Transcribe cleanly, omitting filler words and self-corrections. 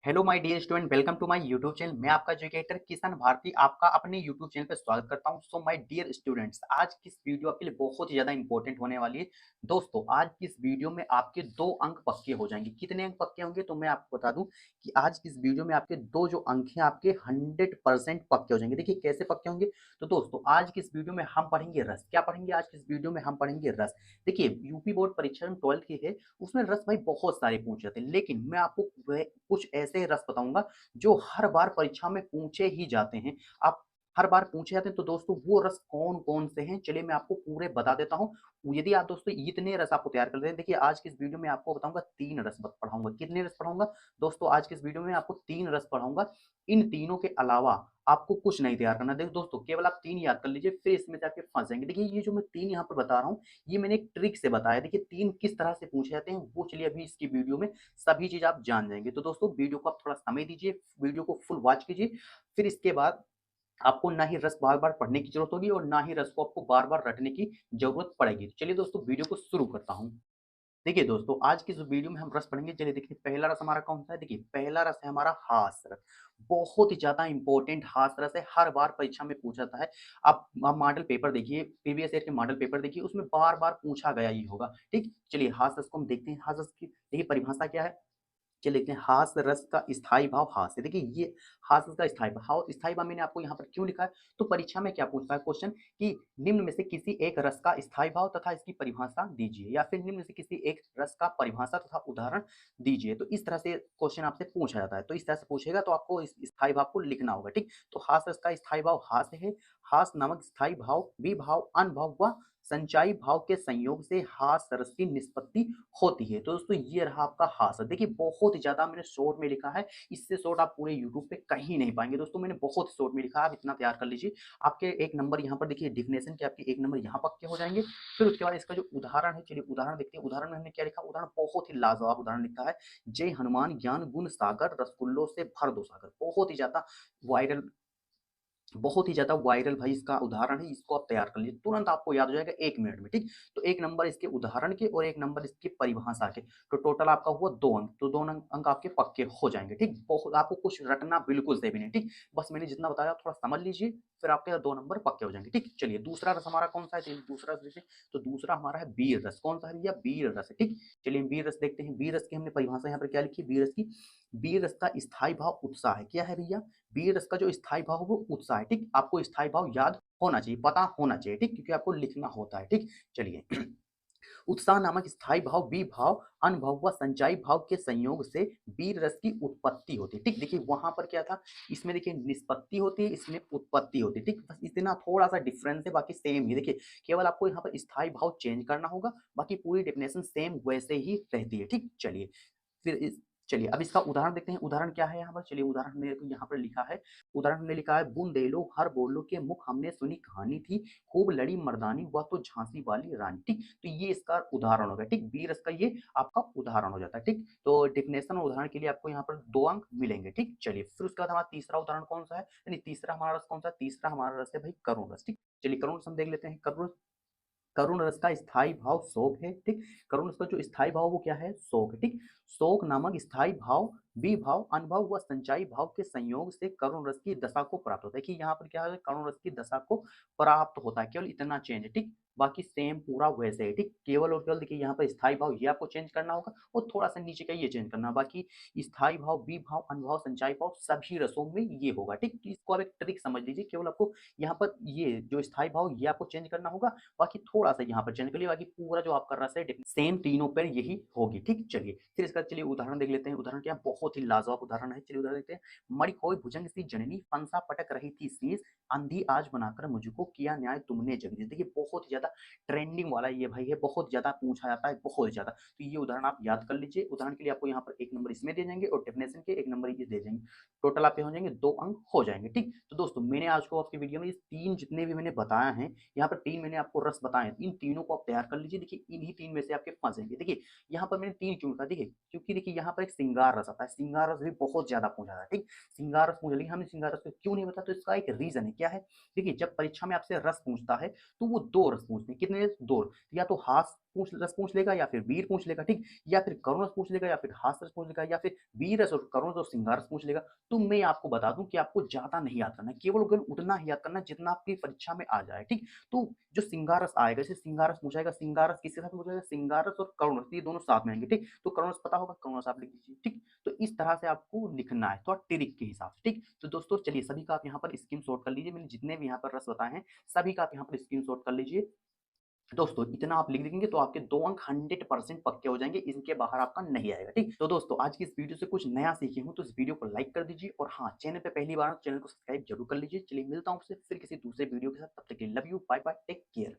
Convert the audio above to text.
Hello my dear student, welcome to my YouTube channel. मैं आपका educator Kishan Bharti आपका अपने यूट्यूब चैनल पे स्वागत करता हूं। सो माय डियर स्टूडेंट्स, आज की इस वीडियो आपके लिए बहुत ही ज़्यादा इंपॉर्टेंट होने वाली है। दोस्तों, आज की इस वीडियो में आपके 2 अंक पक्के हो जाएंगे। कितने अंक पक्के होंगे तो मैं आपको बता दूं कि आज की इस वीडियो में आपके 2 जो अंक हैं आपके 100% पक्के हो जाएंगे। देखिए कैसे पक्के होंगे। तो दोस्तों, आज की इस वीडियो में हम पढ़ेंगे रस। क्या पढ़ेंगे आज की इस वीडियो में? हम पढ़ेंगे रस। देखिए यूपी बोर्ड परीक्षा 12th की है, उसमें रस भाई बहुत सारे पूछ जाते हैं, लेकिन मैं आपको कुछ ऐसे रस बताऊंगा जो हर बार परीक्षा में पूछे ही जाते हैं। आप हर बार पूछे जाते हैं, तो दोस्तों वो रस कौन-कौन से हैं? चलिए मैं आपको पूरे बता देता हूँ। यदि आप दोस्तों इतने रस आपको तैयार कर लेते हैं, देखिए आज की इस वीडियो में आपको बताऊँगा 3 रस ब पढ़ाऊँगा। कितने रस पढ़ाऊँगा? दोस्तों आज की इस वीडियो में आपको 3 रस पढ़ाऊँगा। इन तीनों के अलावा आपको कुछ नहीं तैयार करना है। देखिए दोस्तों, केवल आप 3 याद कर लीजिए, फिर इसमें जाके फँस जाएँगे। देखिए ये जो मैं 3 यहाँ पर बता रहा हूँ, ये मैंने एक ट्रिक से बताया। देखिए 3 किस तरह से पूछे जाते हैं, वो चलिए अभी इसकी वीडियो में सभी चीज़ आप जान जाएँगे। तो दोस्तों वीडियो को आप थोड़ा समय दीजिए, वीडियो को फुल वॉच कीजिए, फिर इसके बाद आपको ना ही रस बार-बार पढ़ने की ज़रूरत होगी और ना ही रस को आपको बार-बार रटने की ज़रूरत पड़ेगी। तो चलिए दोस्तों वीडियो को शुरू करता हूँ। देखिए दोस्तों, आज की जो वीडियो में हम रस पढ़ेंगे, चलिए देखिए पहला रस हमारा कौन-सा है? देखिए पहला रस है हमारा हास्य रस। बहुत ही ज़्यादा इम्पोर्टेंट हास्य रस है, हर बार परीक्षा में पूछा जाता है। आप मॉडल पेपर देखिए, प्रीवियस ईयर के मॉडल पेपर देखिए, उसमें बार-बार पूछा गया ही होगा। ठीक? चलिए हास्य रस को हम देखते हैं। हास्य रस की देखिए परिभाषा क्या है? चलिए देखते हैं। हास्य रस का स्थायी भाव हास्य। देखिए ये हास्य रस का स्थायी भाव मैंने आपको यहाँ पर क्यों लिखा है? तो परीक्षा में क्या पूछता है क्वेश्चन कि निम्न में से किसी एक रस का स्थायी भाव तथा इसकी परिभाषा दीजिए, या फिर निम्न में से किसी एक रस का परिभाषा तथा उदाहरण दीजिए। तो इस तरह से क्वेश्चन आपसे पूछा जाता है। तो इस तरह से पूछेगा तो आपको इस स्थायी भाव को लिखना होगा। ठीक? तो हास्य रस का स्थायी भाव हास्य है। हास्य नामक स्थायी भाव, विभाव, अनभाव व संचायी भाव के संयोग से हास्य रस की निष्पत्ति होती है। तो दोस्तों ये रहा आपका हास्य। देखिए बहुत ही ज़्यादा मैंने शॉर्ट में लिखा है, इससे शॉर्ट आप पूरे यूट्यूब पे कहीं नहीं पाएँगे। दोस्तों मैंने बहुत शॉर्ट में लिखा है, आप इतना तैयार कर लीजिए। आपके 1 नंबर यहाँ पर देखिए डेफिनिशन के आपके 1 नंबर यहाँ पक्के हो जाएँगे। फिर उसके बाद इसका जो उदाहरण है, चलिए उदाहरण देखते हैं। उदाहरण में हमने क्या लिखा? उदाहरण बहुत ही लाजवाब उदाहरण लिखा है। जय हनुमान ज्ञान गुण सागर रसगुल्लों से भर दो सागर। वायरल बहुत ही ज़्यादा वायरल भाई इसका उदाहरण है, इसको आप तैयार कर लीजिए, तुरंत आपको याद हो जाएगा 1 मिनट में, ठीक? तो 1 नंबर इसके उदाहरण के और 1 नंबर इसकी परिभाषा के, तो टोटल आपका हुआ 2 अंक, तो 2 अंक आपके पक्के हो जाएँगे, ठीक? बहुत आपको कुछ रटना बिल्कुल से भी नहीं, ठीक? बस मैंने जितना बताया थोड़ा समझ लीजिए, फिर आपके 2 नंबर पक्के हो जाएँगे, ठीक? चलिए दूसरा रस हमारा कौन-सा है? चलिए दूसरा रस देखते हैं, तो दूसरा हमारा है वीर रस। कौन-सा है भैया? वीर रस है, ठीक? चलिए वीर रस देखते हैं। वीर रस की हमने परिभाषा यहाँ पर क्या लिखी है वीर रस की? वीर रस का स्थायी भाव उत्साह है। क्या है भैया? वीर रस का जो स्थायी भाव है वो उत्साह है, ठीक? आपको स्थायी भाव याद होना चाहिए, पता होना चाहिए, ठीक? क्योंकि आपको लिखना होता है, ठीक? चलिए उत्साह नामक स्थायी भाव, विभाव, अनुभव व संचयी भाव के संयोग से वीर रस की उत्पत्ति होती है, ठीक? देखिए वहाँ पर क्या था? इसमें देखिए निष्पत्ति होती है, इसमें उत्पत्ति होती है, ठीक? बस इतना थोड़ा-सा डिफरेंस है, बाकी सेम ही। देखिए केवल आपको यहाँ पर स्थायी भाव चेंज करना होगा, बाकी पूरी डेफिनेशन सेम वैसे ही रहती है, ठीक? चलिए फिर इस चलिए अब इसका उदाहरण देखते हैं। उदाहरण क्या है यहाँ पर? चलिए उदाहरण मेरे को यहाँ पर लिखा है। उदाहरण हमने लिखा है, बुंदेलो हर बोलो के मुख हमने सुनी कहानी थी, खूब लड़ी मर्दानी वह तो झांसी वाली रानी, ठीक? तो ये इसका उदाहरण हो गया, ठीक? बी रस का ये आपका उदाहरण हो जाता है, ठीक? तो डेफिनेशन और उदाहरण के लिए आपको यहाँ पर 2 अंक मिलेंगे, ठीक? चलिए फिर उसके बाद हमारा तीसरा उदाहरण कौन-सा है? यानी तीसरा हमारा रस कौन-सा है? तीसरा हमारा रस है भाई करुण रस, ठीक? चलिए करुण रस हम देख लेते हैं। करुण रस का स्थायी भाव शोक है, ठीक? करुण रस का जो स्थायी भाव वो क्या है? शोक है, ठीक? शोक नामक स्थायी भाव, विभाव, अनुभव व संचयी भाव के संयोग से करुण रस की दशा को प्राप्त होता है। कि यहाँ पर क्या है? करुण रस की दशा को प्राप्त होता है, केवल इतना चेंज है, ठीक? बाकी सेम पूरा वैसे है, ठीक? केवल और केवल देखिए यहाँ पर स्थायी भाव ये आपको चेंज करना होगा और थोड़ा-सा नीचे का ये चेंज करना है। बाकी स्थायी भाव, विभाव, अनुभव, संचयी भाव सभी रसों में ये होगा, ठीक? इसको आप एक ट्रिक समझ लीजिए, केवल आपको यहाँ पर ये जो स्थायी भाव ये आपको चेंज करना होगा, बाकी थोड़ा-सा यहाँ पर चेंज कर लिया, बाकी पूरा जो आपका रस है सेम तीनों पर यही होगी, ठीक? चलिए, फिर इसका चलिए उदाहरण देख लेते हैं। उदाहरण क्या है? बहुत ही लाजवाब उदाहरण है। चलिए उदाहरण देखते हैं। मणि खोए भुजंग सी जननी, फंसा पटक रही थी शीश, अंधी आज बनाकर मुझको किया न्याय तुमने जगदीश। देखिए बहुत ही ज़्यादा ट्रेंडिंग वाला ये भाई है, बहुत ज़्यादा पूछा जाता है, बहुत ज़्यादा। तो ये उदाहरण आप याद कर लीजिए। उदाहरण के लिए आपको यहाँ पर 1 नंबर इसमें दे जाएँगे और डेफिनिशन के 1 नंबर ये दे जाएँगे। टोटल आपके हो जाएँगे 2 अंक हो जाएँगे, ठीक? तो दोस्तों मैंने आज को आपकी वीडियो में ये 3 जितने भी मैंने बताया हैं, यहाँ पर 3 मैंने आपको रस बताए हैं, इन तीनों को आप तैयार कर लीजिए। देखिए इन्हीं 3 में से आपके फँस जाएँगे। देखिए यहाँ पर मैंने 3 क्यों लिखा? देखिए क्योंकि देखिए यहाँ पर एक श्रृंगार रस आता है, श्रृंगार रस भी बहुत ज़्यादा पूछा जाता है, ठीक? श्रृंगार रस पूछा, लेकिन हमने श्रृंगार रस को क्यों नहीं बताया? तो इसका एक रीज़न है, क्या है? देखिए जब परीक्षा में आपसे रस पूछता है, तो वो 2 रस पूछते हैं, कितने? 2। या तो हास्य पूछ रस पूछ लेगा या फिर वीर पूछ लेगा, ठीक? या फिर करुण रस पूछ लेगा या फिर हास रस पूछ लेगा या फिर वीर रस और करुण रस और श्रृंगार रस पूछ लेगा। तो मैं आपको बता दूँ कि आपको ज़्यादा नहीं याद करना है, केवल उतना ही याद करना है जितना आपकी परीक्षा में आ जाए, ठीक? तो जो श्रृंगार रस आएगा, जैसे श्रृंगार रस पूछा जाएगा, श्रृंगार रस किसके साथ पूछा जाएगा? श्रृंगार रस और करुण रस, ये दोनों साथ में आएँगे, ठीक? तो करुण रस पता होगा, करुण रस आप लिख दीजिए, ठीक? तो इस तरह से आपको लिखना है, थोड़ा ट्रिक के हिसाब से, ठीक? तो दोस्तों चलिए सभी का आप यहाँ पर स्क्रीनशॉट कर लीजिए, मैंने जितने भी यहाँ पर रस बताए हैं, सभी का आप यहाँ पर स्क्रीनशॉट कर लीजिए। दोस्तों इतना आप लिख देंगे तो आपके 2 अंक 100% पक्के हो जाएँगे, इनके बाहर आपका नहीं आएगा, ठीक? तो दोस्तों आज की इस वीडियो से कुछ नया सीखे हों तो इस वीडियो को लाइक कर दीजिए और हाँ, चैनल पे पहली बार हो, चैनल को सब्सक्राइब ज़रूर कर लीजिए। चलिए मिलता हूँ आपसे फिर किसी दूसरे वीडियो के साथ, तब तक के लिए love you, bye bye, take care.